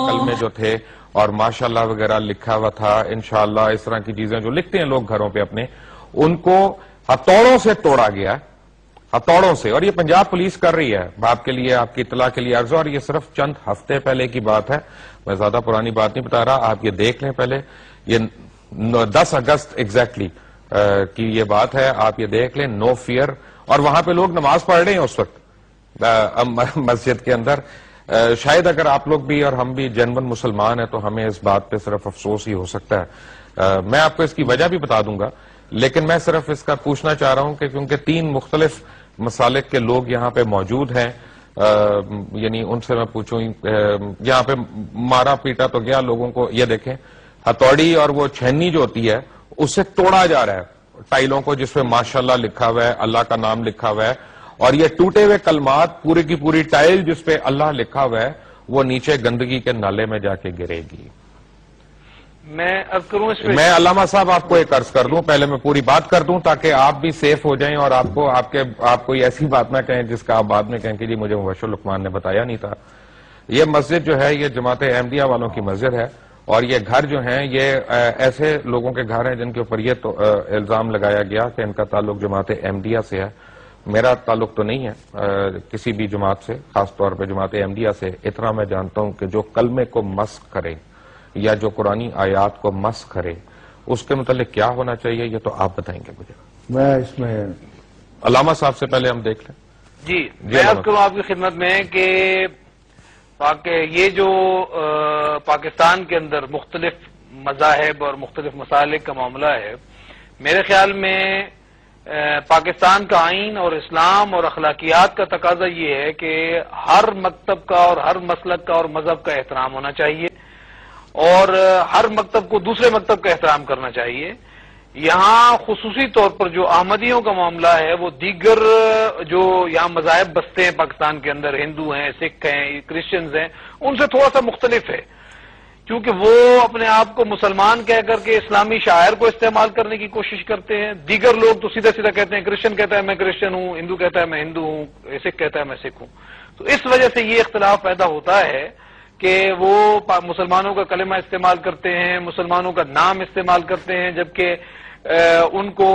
کلمے جو تھے اور ماشاءاللہ وغیرہ لکھا ہوا تھا، انشاءاللہ اس طرح کی چیزیں جو لکھتے ہیں لوگ گھروں پہ اپنے، ان کو ہتھوڑوں سے توڑا گیا، ہتھوڑوں سے. اور یہ پنجاب پولیس کر رہی ہے. آپ کے لیے، آپ کی اطلاع کے لیے عرض، اور یہ صرف چند ہفتے پہلے کی بات ہے، میں زیادہ پرانی بات نہیں بتا رہا، آپ یہ دیکھ لیں. پہلے یہ 10 اگست ایگزیکٹلی کی یہ بات ہے، آپ یہ دیکھ لیں. نو فیئر. اور وہاں پہ لوگ نماز پڑھ رہے ہیں اس وقت مسجد کے اندر. شاید اگر آپ لوگ بھی اور ہم بھی جنون مسلمان ہیں تو ہمیں اس بات پہ صرف افسوس ہی ہو سکتا ہے. میں آپ کو اس کی وجہ بھی بتا دوں گا، لیکن میں صرف اس کا پوچھنا چاہ رہا ہوں کہ کیونکہ 3 مختلف مسالک کے لوگ یہاں پہ موجود ہیں، یعنی ان سے میں پوچھوں، یہاں پہ مارا پیٹا تو گیا لوگوں کو. یہ دیکھیں ہتھوڑی اور وہ چھینی جو ہوتی ہے اس سے توڑا جا رہا ہے ٹائلوں کو جس پہ ماشاءاللہ لکھا ہوا ہے، اللہ کا نام لکھا ہوا ہے. اور یہ ٹوٹے ہوئے کلمات، پوری کی پوری ٹائل جس پہ اللہ لکھا ہوا ہے، وہ نیچے گندگی کے نالے میں جا کے گرے گی. میں عرض کروں اس پہ، میں علامہ صاحب آپ کو ایک عرض کر دوں، پہلے میں پوری بات کر دوں تاکہ آپ بھی سیف ہو جائیں اور آپ کوئی ایسی بات نہ کہیں جس کا آپ بعد میں کہیں کہ جی مجھے مبشر لقمان نے بتایا نہیں تھا. یہ مسجد جو ہے یہ جماعت احمدیہ والوں کی مسجد ہے، اور یہ گھر جو ہیں یہ ایسے لوگوں کے گھر ہیں جن کے اوپر یہ الزام لگایا گیا کہ ان کا تعلق جماعت احمدیہ سے ہے. میرا تعلق تو نہیں ہے کسی بھی جماعت سے، خاص طور پہ جماعت احمدیہ سے. اتنا میں جانتا ہوں کہ جو کلمے کو مسخ کرے یا جو قرآنی آیات کو مسخ کرے اس کے متعلق کیا ہونا چاہیے، یہ تو آپ بتائیں گے مجھے. میں اس میں علامہ صاحب سے پہلے ہم دیکھ لیں. جی میں عرض کروں آپ کی خدمت میں کہ یہ جو پاکستان کے اندر مختلف مذاہب اور مختلف مسالک کا معاملہ ہے، میرے خیال میں پاکستان کا آئین اور اسلام اور اخلاقیات کا تقاضا یہ ہے کہ ہر مکتب کا اور ہر مسلک کا اور مذہب کا احترام ہونا چاہیے، اور ہر مکتب کو دوسرے مکتب کا احترام کرنا چاہیے. یہاں خصوصی طور پر جو احمدیوں کا معاملہ ہے وہ دیگر جو یہاں مذاہب بستے ہیں پاکستان کے اندر، ہندو ہیں، سکھ ہیں، کرسچنز ہیں، ان سے تھوڑا سا مختلف ہے، کیونکہ وہ اپنے آپ کو مسلمان کہہ کر کے اسلامی شاعر کو استعمال کرنے کی کوشش کرتے ہیں. دیگر لوگ تو سیدھا سیدھا کہتے ہیں، کرسچن کہتا ہے میں کرسچن ہوں، ہندو کہتا ہے میں ہندو ہوں، سکھ کہتا ہے میں سکھ ہوں. تو اس وجہ سے یہ اختلاف پیدا ہوتا ہے کہ وہ مسلمانوں کا کلمہ استعمال کرتے ہیں، مسلمانوں کا نام استعمال کرتے ہیں، جبکہ ان کو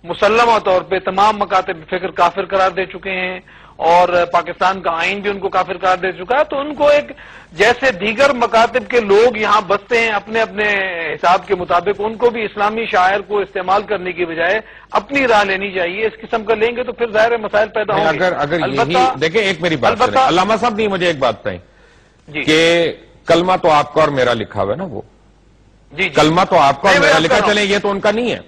مسلمہ طور پہ تمام مکاتب فکر کافر قرار دے چکے ہیں، اور پاکستان کا آئین بھی ان کو کافر قرار دے چکا ہے. تو ان کو ایک جیسے دیگر مکاتب کے لوگ یہاں بستے ہیں اپنے اپنے حساب کے مطابق، ان کو بھی اسلامی شاعر کو استعمال کرنے کی بجائے اپنی راہ لینی چاہیے. اس قسم کا لیں گے تو پھر ظاہر مسائل پیدا ہوں گے. اگر دیکھیں ایک میری بات سنیں علامہ صاحب، نہیں مجھے ایک بات بتائیں کہ کلمہ تو آپ کا اور میرا لکھا ہوا ہے نا، وہ کلمہ تو آپ کا اور میرا لکھا، چلیں یہ تو ان کا نہیں ہے،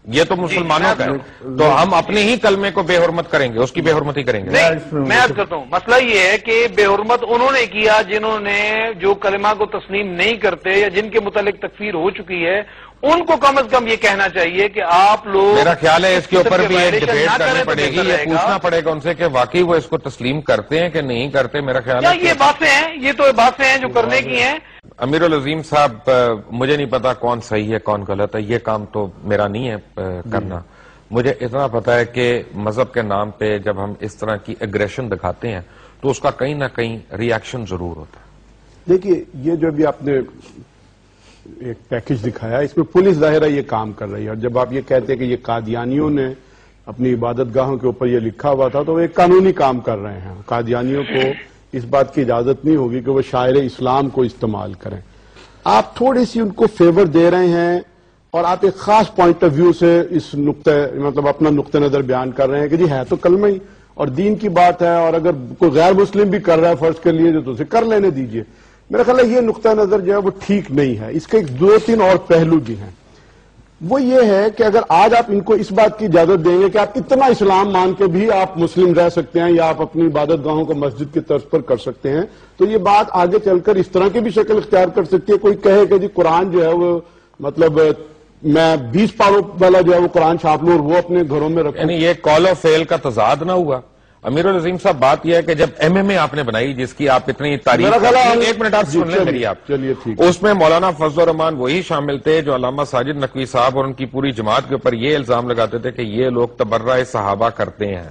یہ تو مسلمانوں کا ہے، تو ہم اپنے ہی کلمے کو بے حرمت کریں گے، اس کی بے حرمتی کریں گے. میں عرض کرتا ہوں مسئلہ یہ ہے کہ بے حرمت انہوں نے کیا جنہوں نے جو کلمہ کو تسلیم نہیں کرتے یا جن کے متعلق تکفیر ہو چکی ہے، ان کو کم از کم یہ کہنا چاہیے کہ آپ لوگ، میرا خیال ہے اس کے اوپر بھی ایک ڈیبیٹ کرنی پڑے گی، یہ پوچھنا پڑے گا ان سے کہ واقعی وہ اس کو تسلیم کرتے ہیں کہ نہیں کرتے. میرا خیال ہے یہ باتیں ہیں، یہ تو باتیں ہیں جو کرنے کی ہیں. امیر العظیم صاحب، مجھے نہیں پتا کون صحیح ہے کون غلط ہے، یہ کام تو میرا نہیں ہے کرنا. مجھے اتنا پتا ہے کہ مذہب کے نام پہ جب ہم اس طرح کی ایگریشن دکھاتے ہیں تو اس کا کہیں نہ کہیں ری ایکشن ضرور ہوتا ہے. دیکھیے یہ جو بھی آپ نے ایک پیکج دکھایا، اس میں پولیس ظاہرہ یہ کام کر رہی ہے، اور جب آپ یہ کہتے ہیں کہ یہ قادیانیوں نے اپنی عبادت گاہوں کے اوپر یہ لکھا ہوا تھا تو وہ ایک قانونی کام کر رہے ہیں. قادیانیوں کو اس بات کی اجازت نہیں ہوگی کہ وہ شاعر اسلام کو استعمال کریں. آپ تھوڑی سی ان کو فیور دے رہے ہیں، اور آپ ایک خاص پوائنٹ آف ویو سے اس نقطہ مطلب اپنا نقطہ نظر بیان کر رہے ہیں کہ جی ہے تو کلمہ ہی اور دین کی بات ہے، اور اگر کوئی غیر مسلم بھی کر رہا ہے فرض کے لیے تو اسے کر لینے دیجئے. میرا خیال ہے یہ نقطہ نظر جو ہے وہ ٹھیک نہیں ہے. اس کے 2-3 اور پہلو بھی ہیں. وہ یہ ہے کہ اگر آج آپ ان کو اس بات کی اجازت دیں گے کہ آپ اتنا اسلام مان کے بھی آپ مسلم رہ سکتے ہیں یا آپ اپنی عبادت گاہوں کو مسجد کی طرز پر کر سکتے ہیں، تو یہ بات آگے چل کر اس طرح کی بھی شکل اختیار کر سکتی ہے. کوئی کہے کہ جی قرآن جو ہے وہ مطلب میں 20 پاروں والا جو ہے وہ قرآن چھاپ لوں اور وہ اپنے گھروں میں رکھوں. یعنی یہ کال آف فیل کا تضاد نہ ہوا؟ امیر العظیم صاحب بات یہ ہے کہ جب ایم ایم اے آپ نے بنائی جس کی آپ اتنی تعریف کرتے ہیں، ایک منٹ آپ سن لیں میری، آپ چلیے ٹھیک، اس میں مولانا فضل الرحمان وہی شامل تھے جو علامہ ساجد نقوی صاحب اور ان کی پوری جماعت کے اوپر یہ الزام لگاتے تھے کہ یہ لوگ تبرہ صحابہ کرتے ہیں،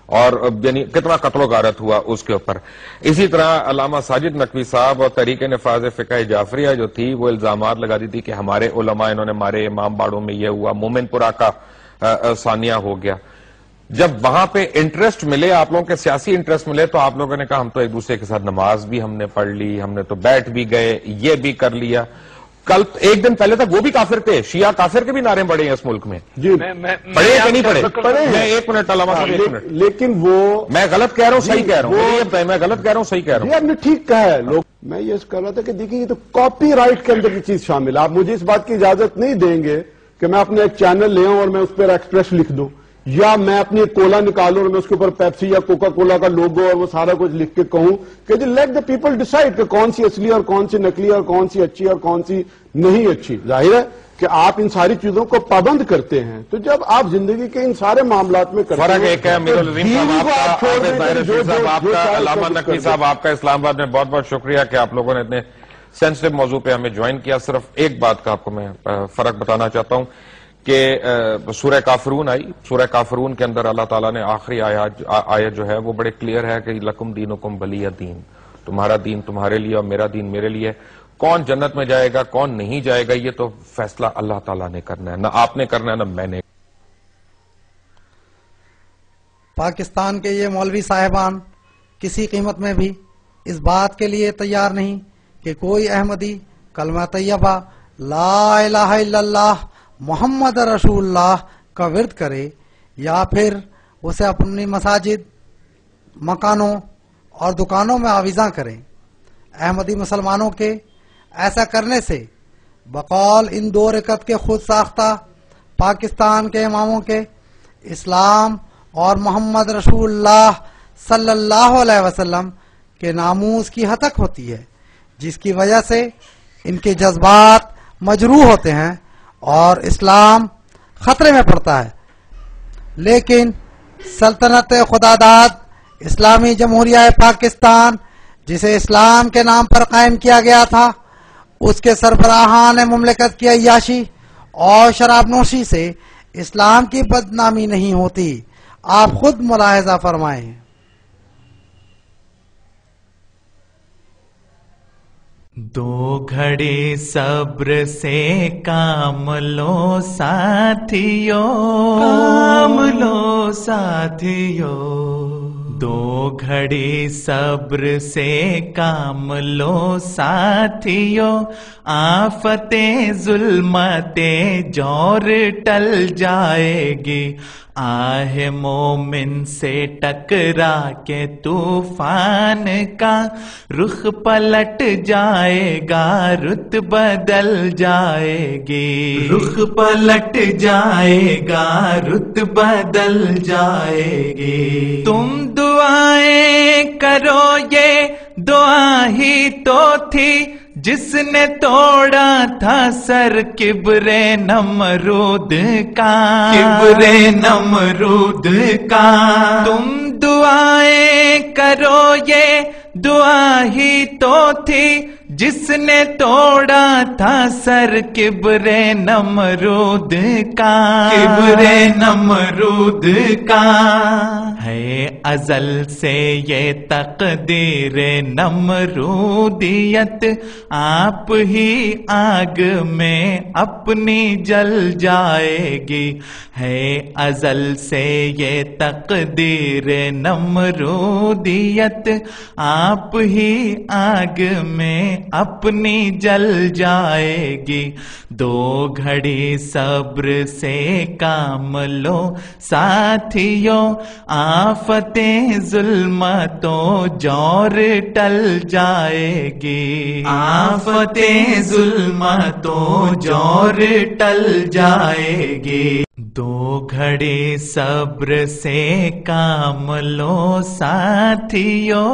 اور یعنی کتنا قتل و غارت ہوا اس کے اوپر. اسی طرح علامہ ساجد نقوی صاحب اور تحریک نفاذ فقہ جعفریہ جو تھی وہ الزامات لگاتی تھی کہ ہمارے علماء انہوں نے مارے، امام باڑوں میں یہ ہوا، مومن پورہ کا ثانیہ ہو گیا. جب وہاں پہ انٹرسٹ ملے، آپ لوگوں کے سیاسی انٹرسٹ ملے، تو آپ لوگوں نے کہا ہم تو ایک دوسرے کے ساتھ نماز بھی ہم نے پڑھ لی، ہم نے تو بیٹھ بھی گئے، یہ بھی کر لیا. کل ایک دن پہلے تک وہ بھی کافر تھے، شیعہ کافر کے بھی نعرے بڑے ہیں اس ملک میں. جی پڑھے کہ نہیں پڑھے؟ میں ایک منٹ علامہ صاحب، ایک منٹ، لیکن وہ میں غلط کہہ رہا ہوں صحیح کہہ رہا ہوں؟ میں غلط کہہ رہا ہوں صحیح کہہ رہا ہوں؟ آپ نے ٹھیک کہا ہے. لوگ میں یہ کر رہا تھا کہ دیکھیں یہ تو کاپی رائٹ کے اندر کی چیز شامل ہے. آپ مجھے اس بات کی اجازت نہیں دیں گے کہ میں اپنا ایک چینل لے آؤں اور میں اس پر ایکسپریس لکھ دوں، یا میں اپنی ایک کولا نکالوں اور میں اس کے اوپر پیپسی یا کوکا کولا کا لوگو اور وہ سارا کچھ لکھ کے کہوں کہ جی لیٹ دا پیپل ڈیسائیڈ کہ کون سی اصلی اور کون سی نکلی اور کون سی اچھی اور کون سی نہیں اچھی. ظاہر ہے کہ آپ ان ساری چیزوں کو پابند کرتے ہیں. تو جب آپ زندگی کے ان سارے معاملات میں کرتے ہیں، فرق ایک ہے امیر العظیم صاحب آپ کا، علامہ نقوی صاحب آپ کا اسلام آباد میں بہت بہت شکریہ کہ آپ لوگوں نے اتنے سینسٹیو موضوع پہ ہمیں جوائن کیا. صرف ایک بات کا آپ کو میں فرق بتانا چاہتا ہوں کہ سورہ کافرون آئی، سورہ کافرون کے اندر اللہ تعالیٰ نے آخری آیت جو ہے وہ بڑے کلیئر ہے کہ لکم دینکم ولی دین، تمہارا دین تمہارے لیے اور میرا دین میرے لیے. کون جنت میں جائے گا کون نہیں جائے گا یہ تو فیصلہ اللہ تعالیٰ نے کرنا ہے، نہ آپ نے کرنا ہے نہ میں نے. پاکستان کے یہ مولوی صاحبان کسی قیمت میں بھی اس بات کے لیے تیار نہیں کہ کوئی احمدی کلمہ طیبہ لا الہ الا اللہ محمد رسول اللہ کا ورد کرے یا پھر اسے اپنی مساجد، مکانوں اور دکانوں میں آویزاں کریں. احمدی مسلمانوں کے ایسا کرنے سے بقول ان 2 رکعت کے خود ساختہ پاکستان کے اماموں کے اسلام اور محمد رسول اللہ صلی اللہ علیہ وسلم کے ناموس کی ہتک ہوتی ہے، جس کی وجہ سے ان کے جذبات مجروح ہوتے ہیں اور اسلام خطرے میں پڑتا ہے. لیکن سلطنت خداداد اسلامی جمہوریہ پاکستان جسے اسلام کے نام پر قائم کیا گیا تھا، اس کے سربراہان مملکت کی عیاشی اور شراب نوشی سے اسلام کی بدنامی نہیں ہوتی. آپ خود ملاحظہ فرمائیں. دو گھڑی صبر سے کام لو ساتھیو، کام لو ساتھیو. دو گھڑی صبر سے کام لو ساتھیو، آفتیں ظلمتیں جور ٹل جائے گی. آہ مومن سے ٹکرا کے طوفان کا رخ پلٹ جائے گا، رت بدل جائے گی. رخ پلٹ جائے گا، رت بدل جائے گی. تم دعائیں کرو یہ دعا ہی تو تھی جس نے توڑا تھا سر کبر نمرود کا، کبر نمرود کا. تم دعائیں کرو یہ دعا ہی تو تھی جس نے توڑا تھا سر کبر نمرود کا، کبر نمرود کا. ہے ازل سے یہ تقدیر نمرودیت، آپ ہی آگ میں اپنی جل جائے گی. ہے ازل سے یہ تقدیر نمرودیت، آپ ہی آگ میں اپنی جل جائے گی. دو گھڑی صبر سے کام لو ساتھیو، آفتیں ظلمتوں جور ٹل جائے گی، آفتیں ظلمتوں جور ٹل جائے گی، دو گھڑی صبر سے کام لو ساتھیوں،